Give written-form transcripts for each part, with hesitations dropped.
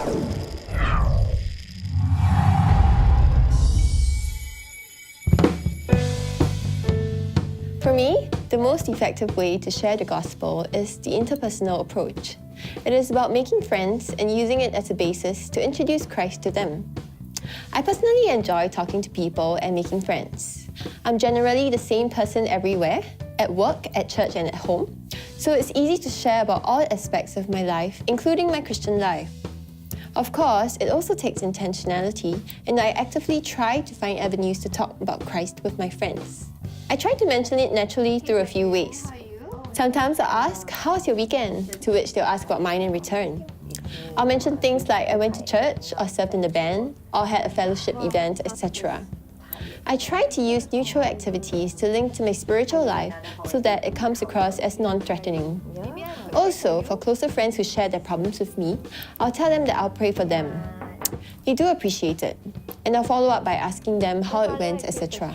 For me, the most effective way to share the gospel is the interpersonal approach. It is about making friends and using it as a basis to introduce Christ to them. I personally enjoy talking to people and making friends. I'm generally the same person everywhere, at work, at church and at home, so it's easy to share about all aspects of my life, including my Christian life. Of course, it also takes intentionality, and I actively try to find avenues to talk about Christ with my friends. I try to mention it naturally through a few ways. Sometimes I'll ask, "How's your weekend?" To which they'll ask about mine in return. I'll mention things like I went to church, or served in the band, or had a fellowship event, etc. I try to use neutral activities to link to my spiritual life so that it comes across as non-threatening. Also, for closer friends who share their problems with me, I'll tell them that I'll pray for them. They do appreciate it, and I'll follow up by asking them how it went, etc.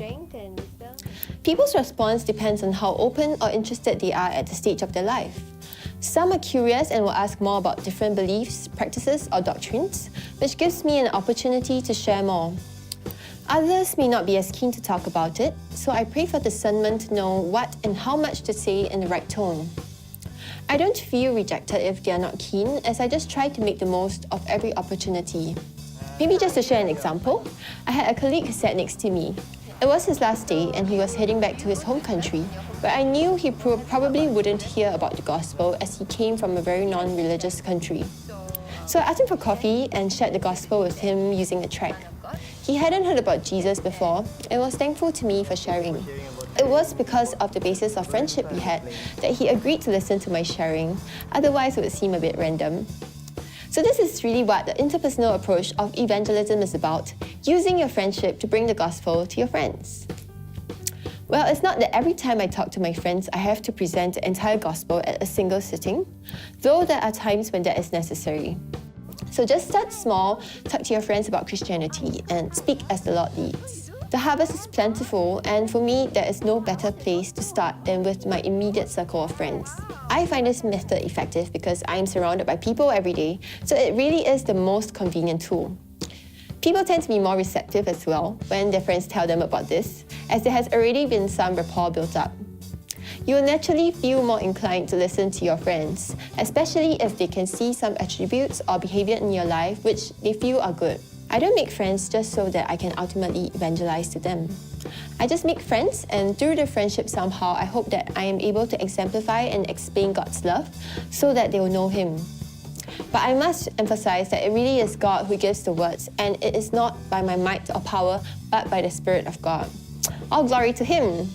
People's response depends on how open or interested they are at the stage of their life. Some are curious and will ask more about different beliefs, practices, or doctrines, which gives me an opportunity to share more. Others may not be as keen to talk about it, so I pray for discernment to know what and how much to say in the right tone. I don't feel rejected if they are not keen, as I just try to make the most of every opportunity. Maybe just to share an example, I had a colleague who sat next to me. It was his last day and he was heading back to his home country, but I knew he probably wouldn't hear about the gospel as he came from a very non-religious country. So I asked him for coffee and shared the gospel with him using a tract. He hadn't heard about Jesus before and was thankful to me for sharing. It was because of the basis of friendship we had that he agreed to listen to my sharing, otherwise it would seem a bit random. So this is really what the interpersonal approach of evangelism is about, using your friendship to bring the gospel to your friends. Well, it's not that every time I talk to my friends, I have to present the entire gospel at a single sitting, though there are times when that is necessary. So just start small, talk to your friends about Christianity, and speak as the Lord leads. The harvest is plentiful, and for me, there is no better place to start than with my immediate circle of friends. I find this method effective because I am surrounded by people every day, so it really is the most convenient tool. People tend to be more receptive as well when their friends tell them about this, as there has already been some rapport built up. You will naturally feel more inclined to listen to your friends, especially if they can see some attributes or behavior in your life which they feel are good. I don't make friends just so that I can ultimately evangelize to them. I just make friends, and through the friendship somehow I hope that I am able to exemplify and explain God's love so that they will know Him. But I must emphasize that it really is God who gives the words, and it is not by my might or power, but by the Spirit of God. All glory to Him!